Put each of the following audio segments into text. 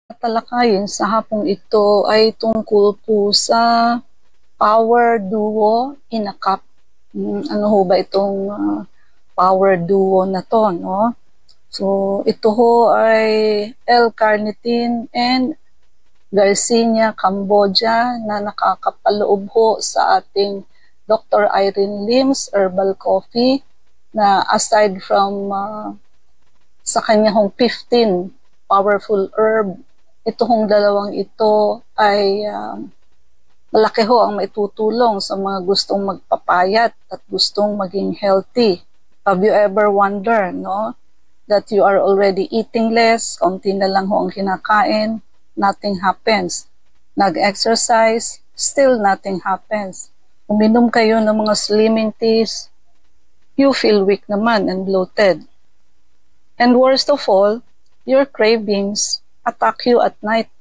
Tatalakayin sa hapong ito ay tungkol po sa power duo in a cup. Ano ho ba itong power duo na to, no? So, ito ho ay L-carnitine and Garcinia cambogia na nakakapaloob ho sa ating Dr. Irene Lim's Herbal Coffee na aside from sa kanya hong 15 powerful herb, ito hong dalawang ito ay malaki ho ang maitutulong sa mga gustong magpapayat at gustong maging healthy. Have you ever wondered, no, that you are already eating less, konti na lang ho ang kinakain, nothing happens. Nag-exercise, still nothing happens. Uminom kayo ng mga slimming teas, you feel weak naman and bloated. And worst of all, your cravings attack you at night.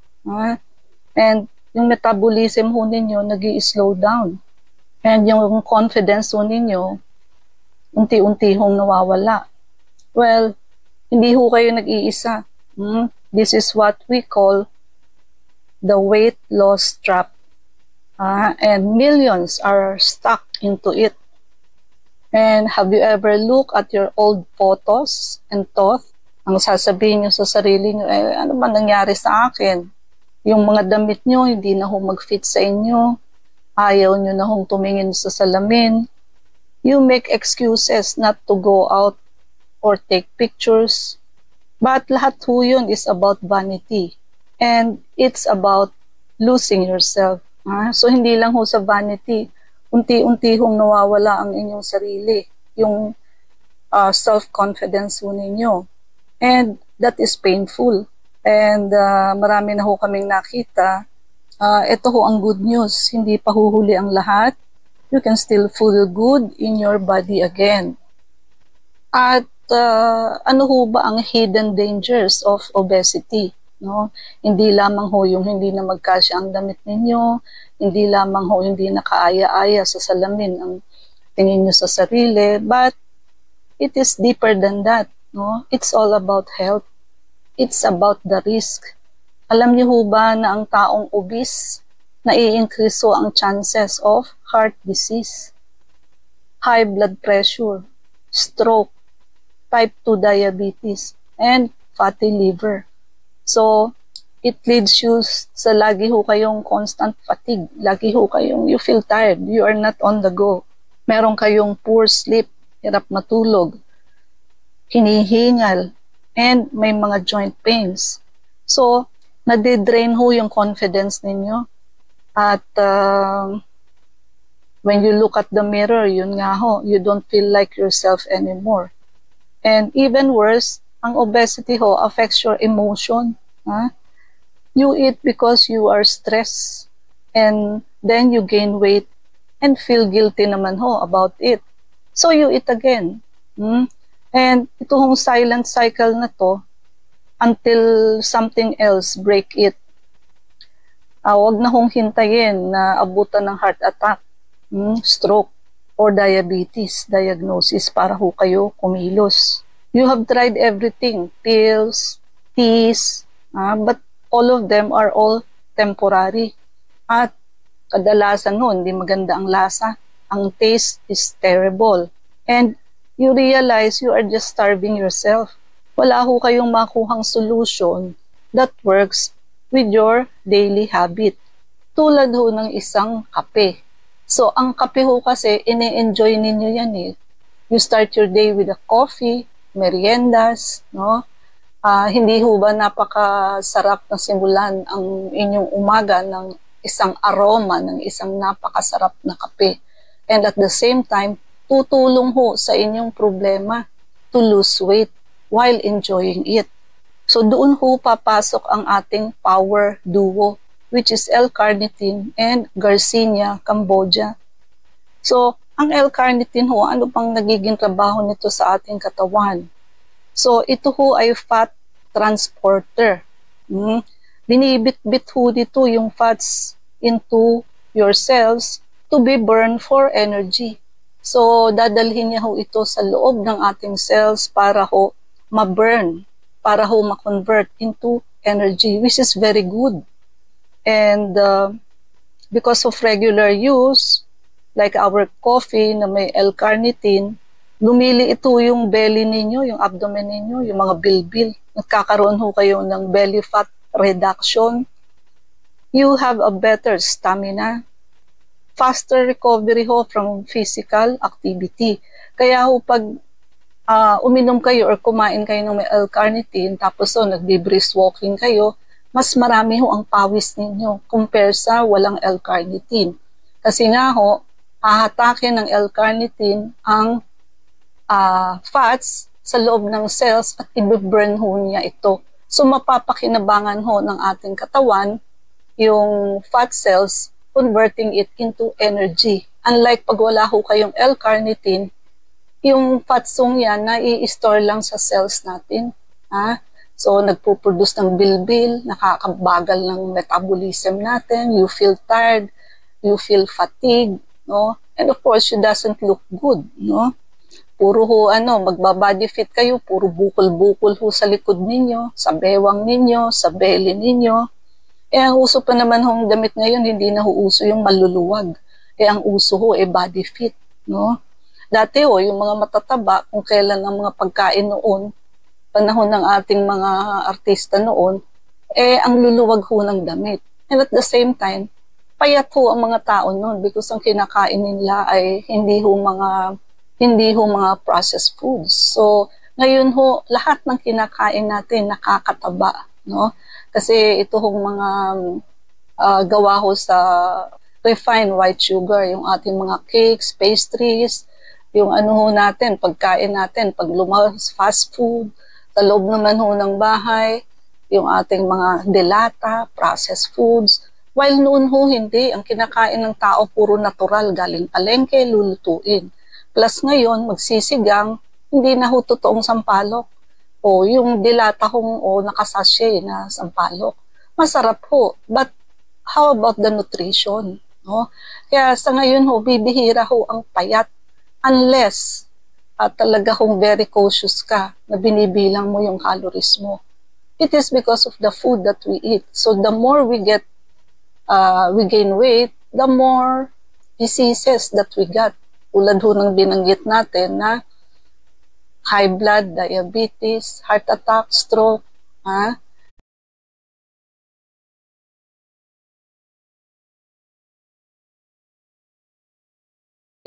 And yung metabolism ho ninyo nag-i-slow down. And yung confidence ho ninyo, unti-unti hong nawawala. Well, hindi ho kayo nag-iisa. This is what we call the weight loss trap. And millions are stuck into it. And have you ever looked at your old photos and thought, ang sasabihin nyo sa sarili nyo, ano man nangyari sa akin? Yung mga damit nyo, hindi na ho mag-fit sa inyo. Ayaw nyo na hong tumingin sa salamin. You make excuses not to go out or take pictures. But lahat ho yun is about vanity. And it's about losing yourself. So hindi lang ho sa vanity, unti-unti hong nawawala ang inyong sarili, yung self-confidence ho ninyo. And that is painful. And marami na ho kaming nakita. Ito ho ang good news, hindi pa huhuli ang lahat. You can still feel good in your body again. At ano ho ba ang hidden dangers of obesity? No? Hindi lamang ho yung hindi na magkasya ang damit ninyo, hindi lamang ho hindi nakaaya-aya sa salamin ang tingin nyo sa sarili, but it is deeper than that. No? It's all about health. It's about the risk. Alam niyo ho ba na ang taong obese, nai-increase ho ang chances of heart disease, high blood pressure, stroke, type 2 diabetes, and fatty liver. So, it leads you sa lagi ho kayong constant fatigue. Lagi ho kayong, you feel tired. You are not on the go. Meron kayong poor sleep, hirap matulog, hinihingal, and may mga joint pains. So, nade-drain ho yung confidence ninyo. At when you look at the mirror, yun nga ho, you don't feel like yourself anymore. And even worse, ang obesity ho affects your emotion. You eat because you are stressed. And then you gain weight and feel guilty naman ho about it. So you eat again. And ito hong silent cycle na to until something else break it. Wag na hong hintayin na abutan ng heart attack, stroke, or diabetes diagnosis para ho kayo kumilos. You have tried everything, pills, teas, but all of them are all temporary. At kadalasan ho, hindi maganda ang lasa. Ang taste is terrible. And you realize you are just starving yourself. Wala ho kayong makuhang solution that works with your daily habit. Tulad ho ng isang kape. So, ang kape ho kasi, ini-enjoy ninyo yan eh. You start your day with a coffee, meriendas, no? Hindi ho ba napakasarap na simulan ang inyong umaga ng isang aroma, ng isang napakasarap na kape. And at the same time, tutulong ho sa inyong problema to lose weight while enjoying it. So doon ho papasok ang ating power duo, which is L-carnitine and Garcinia cambogia. So, ang L-carnitine ho, ano pang nagiging trabaho nito sa ating katawan? So, ito ho ay fat transporter. Binibit-bit ho dito yung fats into your cells to be burned for energy. So, dadalhin niya ho ito sa loob ng ating cells para ho ma-burn, para ho ma-convert into energy, which is very good. And because of regular use, like our coffee na may L-carnitine, lumili ito yung belly ninyo, yung abdomen ninyo, yung mga bilbil. Nagkakaroon ho kayo ng belly fat reduction. You have a better stamina, faster recovery ho from physical activity. Kaya ho pag uminom kayo or kumain kayo ng may L-carnitine, tapos nagbe-brisk walking kayo, mas marami ho ang pawis ninyo compare sa walang L-carnitine. Kasi nga ho, hahatakin ng L-carnitine ang fats sa loob ng cells at i-burn ho niya ito. So mapapakinabangan ho ng ating katawan yung fat cells, converting it into energy. Unlike pag wala ho kayong L-carnitine, yung fatsong yan na i-store lang sa cells natin. So nagpo-produce ng bilbil, nakakabagal ng metabolism natin, you feel tired, you feel fatigue, no? And of course, you doesn't look good, no? Puro ho, magbabody fit kayo, puro bukol-bukol ho sa likod ninyo, sa bewang ninyo, sa belly ninyo. Ang uso pa naman hong damit ngayon, hindi na ho uso yung maluluwag. Ang uso ho, body fit, no? Dati ho, yung mga matataba, kung kailan ang mga pagkain noon, panahon ng ating mga artista noon, ang luluwag ho ng damit. And at the same time, payat ho ang mga tao noon because ang kinakain nila ay hindi ho mga processed foods. So, ngayon ho, lahat ng kinakain natin nakakataba, no? Kasi ito hong mga gawa ho sa refined white sugar, yung ating mga cakes, pastries, yung ho natin, pagkain natin, pag lumabas fast food, sa loob naman ho ng bahay, yung ating mga delata, processed foods. While noon ho hindi, ang kinakain ng tao puro natural, galing palengke, lulutuin. Plus ngayon, magsisigang, hindi na ho totoong sampalok. O yung dilata hong nakasashe na sampalok. Masarap ho, but how about the nutrition? No? Kaya sa ngayon ho, bibihira ho ang payat unless talaga hong very cautious ka na binibilang mo yung calories mo. It is because of the food that we eat. So the more we gain weight, the more diseases that we got. Tulad ho ng binanggit natin na high blood, diabetes, heart attack, stroke,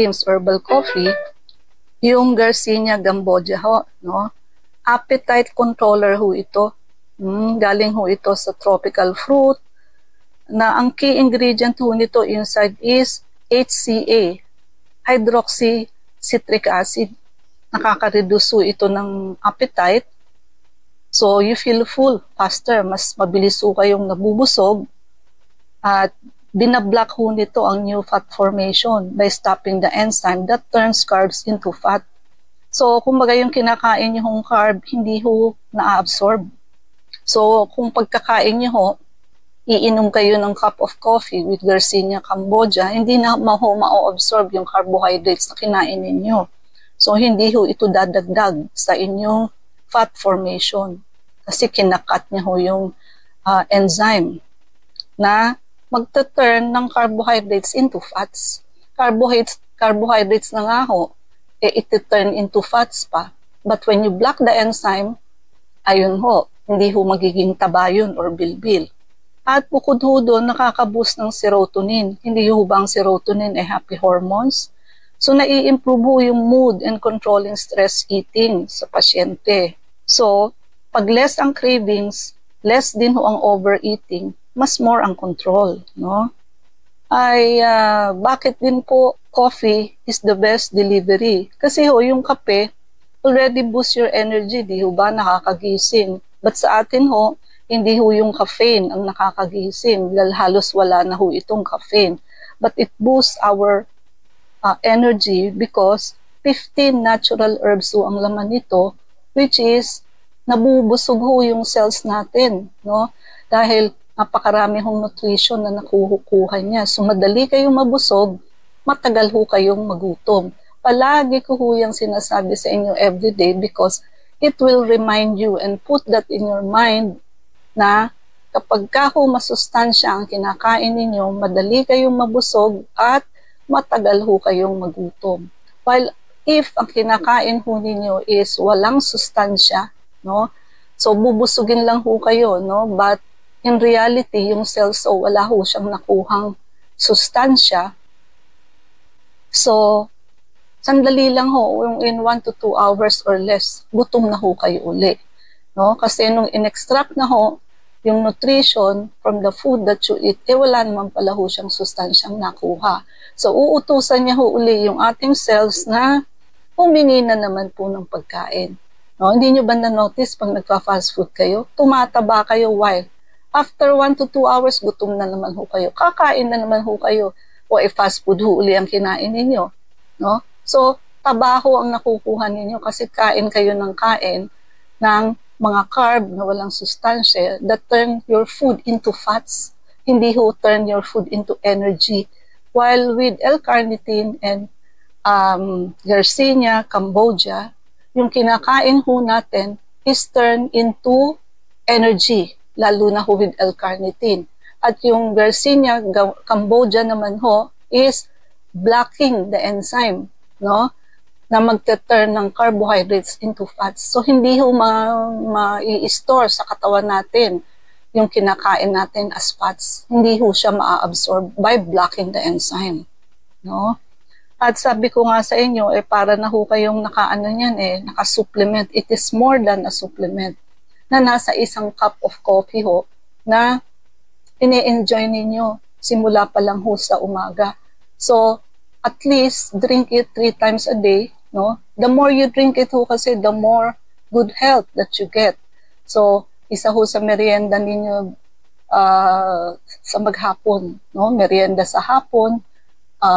herbal coffee, yung Garcinia cambogia ho, no? Appetite controller ho ito. Galing ho ito sa tropical fruit na ang key ingredient ho nito inside is HCA, hydroxy citric acid. Nakaka-reduce ho ito ng appetite. So you feel full faster, mas mabilis ho kayong nabubusog at binablock ho nito ang new fat formation by stopping the enzyme that turns carbs into fat. So, kumbaga yung kinakain nyo hong carb, hindi ho na-absorb. So, kung pagkakain nyo ho, iinom kayo ng cup of coffee with Garcinia cambogia, hindi na ma-absorb yung carbohydrates na kinain ninyo. So, hindi ho ito dadagdag sa inyong fat formation. Kasi kinakat niya ho yung enzyme na magta-turn ng carbohydrates into fats. Carbohydrates na nga ho, iti-turn into fats pa. But when you block the enzyme, ayun ho, hindi ho magiging taba yun or bilbil. At bukod ho doon, nakaka-boost ng serotonin. Hindi ho ba ang serotonin ay happy hormones? So, nai-improve ho yung mood and controlling stress eating sa pasyente. So, pag less ang cravings, less din ho ang overeating, mas more ang control, no? Bakit din po coffee is the best delivery? Kasi ho, yung kape, already boost your energy, di ho ba nakakagising? But sa atin ho, hindi ho yung caffeine ang nakakagising, dahil halos wala na ho itong caffeine. But it boosts our energy because 15 natural herbs ho ang laman nito, which is nabubusog ho yung cells natin, no? Dahil napakarami hong nutrition na nakukuha niya. So, madali kayong mabusog, matagal ho kayong magutom. Palagi ko ho yung sinasabi sa inyo everyday because it will remind you and put that in your mind na kapag ho masustansya ang kinakain ninyo, madali kayong mabusog at matagal ho kayong magutom. While if ang kinakain ho ninyo is walang sustansya, no? So bubusugin lang ho kayo, no? But in reality, yung cells so wala ho siyang nakuhang sustansya. So sandali lang ho, yung in 1 to 2 hours or less, gutom na ho kayo uli. No? Kasi nung in-extract na ho, yung nutrition from the food that you eat, wala naman pala ho siyang sustansyang nakuha. So, uutusan niya ho uli yung ating cells na humingi na naman po ng pagkain. No? Hindi nyo ba na-notice pag nagpa-fast food kayo? Tumataba kayo while after 1 to 2 hours, gutom na naman ho kayo. Kakain na naman ho kayo. O fast food ho uli ang kinain ninyo. No? So, tabaho ang nakukuha ninyo kasi kain kayo ng kain ng mga carb na walang sustansya that turn your food into fats. Hindi ho turn your food into energy. While with L-carnitine and Yersinia cambogia, yung kinakain ho natin is turned into energy, lalo na ho with L-carnitine. At yung Yersinia cambogia naman ho is blocking the enzyme, no? Na magte-turn ng carbohydrates into fats. So, hindi ho ma-i-store sa katawan natin yung kinakain natin as fats. Hindi ho siya ma-absorb by blocking the enzyme. No? At sabi ko nga sa inyo, para na ho kayong naka-ano yan, naka-supplement. It is more than a supplement na nasa isang cup of coffee ho na ini-enjoy ninyo simula pa lang ho sa umaga. So, at least drink it 3 times a day. No? The more you drink it ho kasi, the more good health that you get. So, isa ho sa merienda ninyo sa maghapon. No? Merienda sa hapon,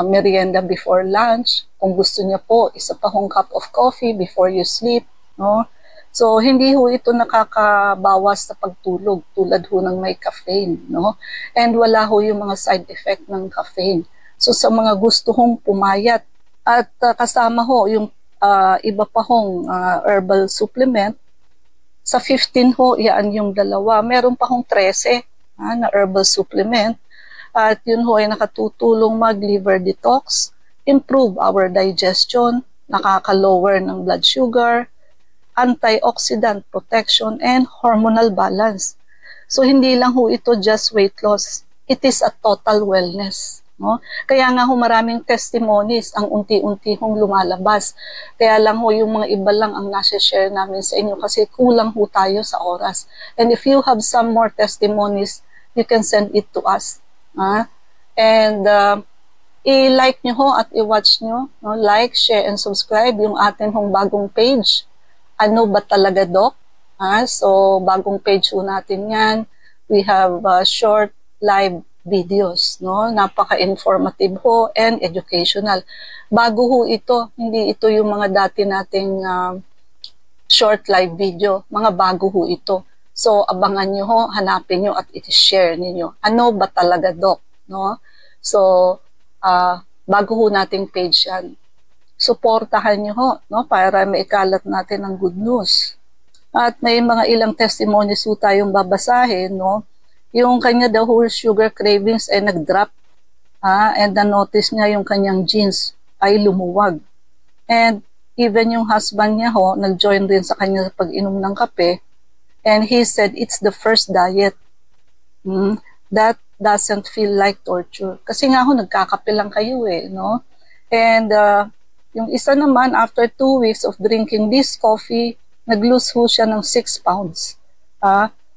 merienda before lunch. Kung gusto niyo po, isa pa hong cup of coffee before you sleep. No? So, hindi ho ito nakakabawas sa pagtulog tulad ho ng may caffeine. No? And wala ho yung mga side effect ng caffeine. So, sa mga gusto hong pumayat, at kasama ho yung iba pa hong herbal supplement, sa 15 ho, yan yung dalawa. Meron pa hong 13 na herbal supplement. At yun ho ay nakatutulong mag-liver detox, improve our digestion, nakaka-lower ng blood sugar, antioxidant protection, and hormonal balance. So hindi lang ho ito just weight loss. It is a total wellness. No? Kaya nga ho maraming testimonies ang unti-unti hong lumalabas. Kaya lang ho yung mga iba lang ang nasi-share namin sa inyo kasi kulang ho tayo sa oras. And if you have some more testimonies, you can send it to us. And i-like nyo ho at i-watch nyo. No? Like, share, and subscribe yung atin hong bagong page. Ano ba talaga, Doc? So, bagong page ho natin yan. We have short live videos, no? Napaka-informative ho and educational. Bago ho ito, hindi ito yung mga dati nating short live video. Mga bago ho ito. So, abangan nyo ho, hanapin nyo at i-share ninyo. Ano ba talaga, Doc? No? So, bago ho nating page yan. Suportahan nyo ho, no? Para maikalat natin ang good news. At may mga ilang testimonies ho tayong babasahin, no? Yung kanya daw whole sugar cravings ay nag-drop. And na-notice niya yung kanyang genes ay lumuwag. And even yung husband niya ho, nag-join rin sa kanya sa pag-inom ng kape. And he said it's the first diet that doesn't feel like torture. Kasi nga ho, nagkakape lang kayo no? And yung isa naman, after 2 weeks of drinking this coffee, nag-lose ho siya ng 6 pounds.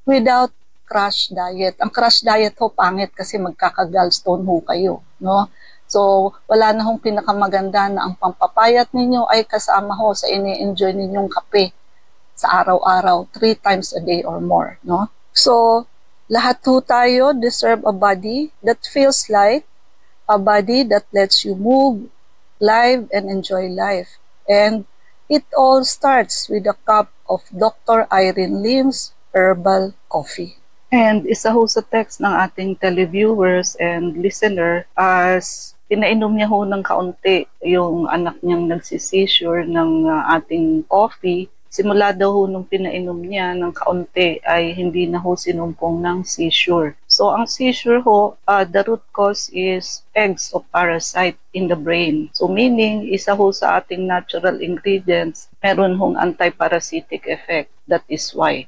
Without crash diet. Ang crash diet ho, pangit kasi magkaka-gallstone ho kayo. No? So, wala na hong pinakamaganda na ang pampapayat ninyo ay kasama ho sa ini-enjoy ninyong kape sa araw-araw, 3 times a day or more. No? So, lahat ho tayo deserve a body that feels light, a body that lets you move, live, and enjoy life. And it all starts with a cup of Dr. Irene Lim's herbal coffee. And isa ho sa text ng ating televiewers and listener as pinainom niya ho ng kaunti yung anak niyang nagsisisure ng ating coffee simula daw ho nung pinainom niya ng kaunti ay hindi na ho sinumpong ng seizure. So ang seizure ho, the root cause is eggs of parasite in the brain. So meaning, isa ho sa ating natural ingredients, meron hong anti-parasitic effect. That is why.